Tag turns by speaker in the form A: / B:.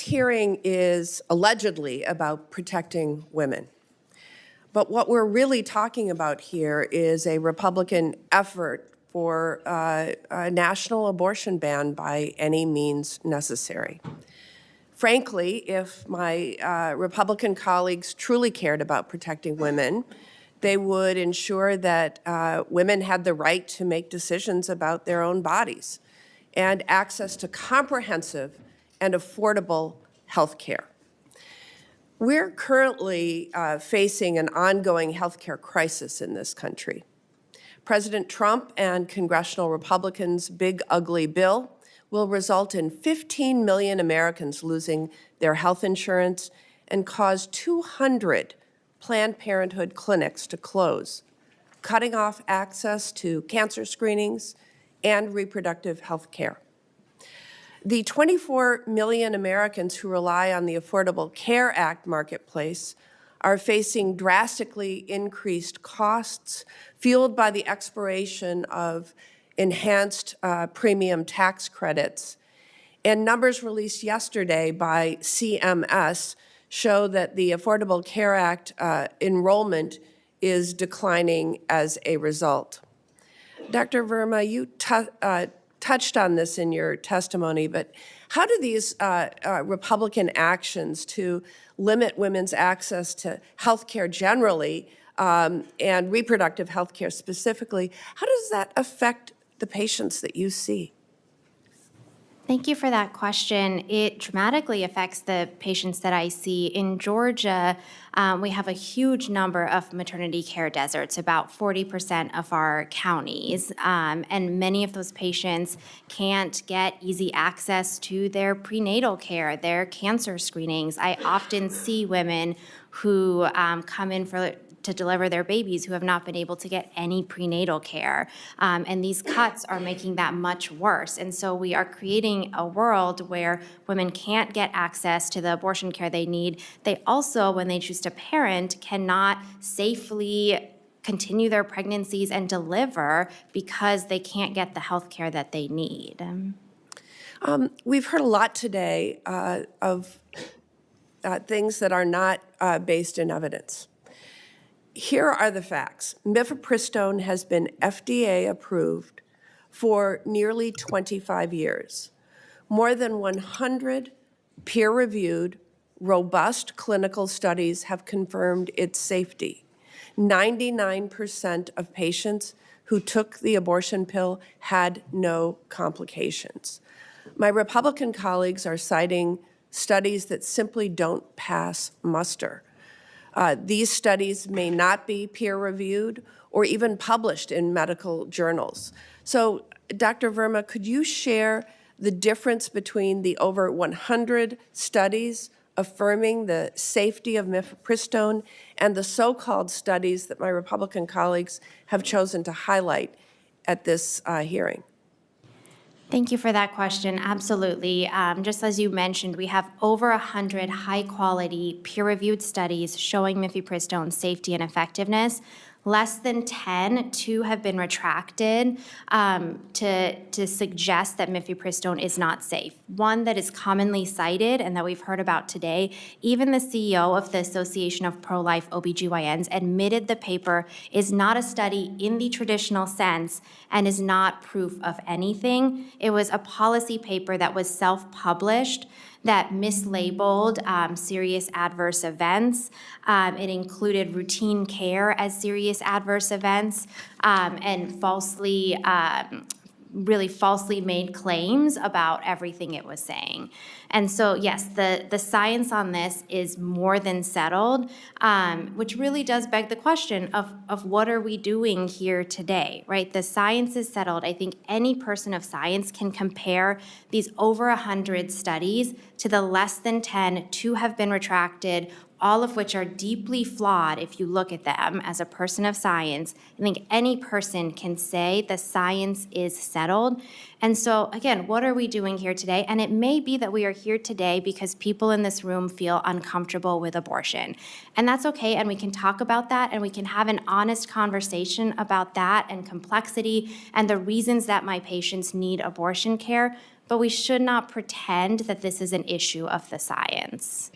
A: This hearing is allegedly about protecting women. But what we're really talking about here is a Republican effort for a national abortion ban by any means necessary. Frankly, if my Republican colleagues truly cared about protecting women, they would ensure that women had the right to make decisions about their own bodies and access to comprehensive and affordable health care. We're currently facing an ongoing health care crisis in this country. President Trump and congressional Republicans' big, ugly bill will result in 15 million Americans losing their health insurance and cause 200 Planned Parenthood clinics to close, cutting off access to cancer screenings and reproductive health care. The 24 million Americans who rely on the Affordable Care Act marketplace are facing drastically increased costs fueled by the expiration of enhanced premium tax credits. And numbers released yesterday by CMS show that the Affordable Care Act enrollment is declining as a result. Dr. Verma, you touched on this in your testimony, but how do these Republican actions to limit women's access to health care generally and reproductive health care specifically, how does that affect the patients that you see?
B: Thank you for that question. It dramatically affects the patients that I see. In Georgia, we have a huge number of maternity care deserts, about 40% of our counties, and many of those patients can't get easy access to their prenatal care, their cancer screenings. I often see women who come in to deliver their babies who have not been able to get any prenatal care. And these cuts are making that much worse. And so we are creating a world where women can't get access to the abortion care they need. They also, when they choose to parent, cannot safely continue their pregnancies and deliver because they can't get the health care that they need.
A: We've heard a lot today of things that are not based in evidence. Here are the facts. Mifepristone has been FDA approved for nearly 25 years. More than 100 peer-reviewed, robust clinical studies have confirmed its safety. 99% of patients who took the abortion pill had no complications. My Republican colleagues are citing studies that simply don't pass muster. These studies may not be peer-reviewed or even published in medical journals. So, Dr. Verma, could you share the difference between the over 100 studies affirming the safety of mifepristone and the so-called studies that my Republican colleagues have chosen to highlight at this hearing?
B: Thank you for that question. Absolutely. Just as you mentioned, we have over 100 high-quality, peer-reviewed studies showing mifepristone's safety and effectiveness. Less than 10, 2 have been retracted to suggest that mifepristone is not safe. One that is commonly cited and that we've heard about today, even the CEO of the Association of Pro-Life OBGYNs admitted the paper is not a study in the traditional sense and is not proof of anything. It was a policy paper that was self-published that mislabeled serious adverse events. It included routine care as serious adverse events and really falsely made claims about everything it was saying. And so, yes, the science on this is more than settled, which really does beg the question of what are we doing here today, right? The science is settled. I think any person of science can compare these over 100 studies to the less than 10, 2 have been retracted, all of which are deeply flawed if you look at them as a person of science. I think any person can say the science is settled. And so, again, what are we doing here today? And it may be that we are here today because people in this room feel uncomfortable with abortion. And that's okay, and we can talk about that, and we can have an honest conversation about that and complexity and the reasons that my patients need abortion care. but we should not pretend that this is an issue of the science.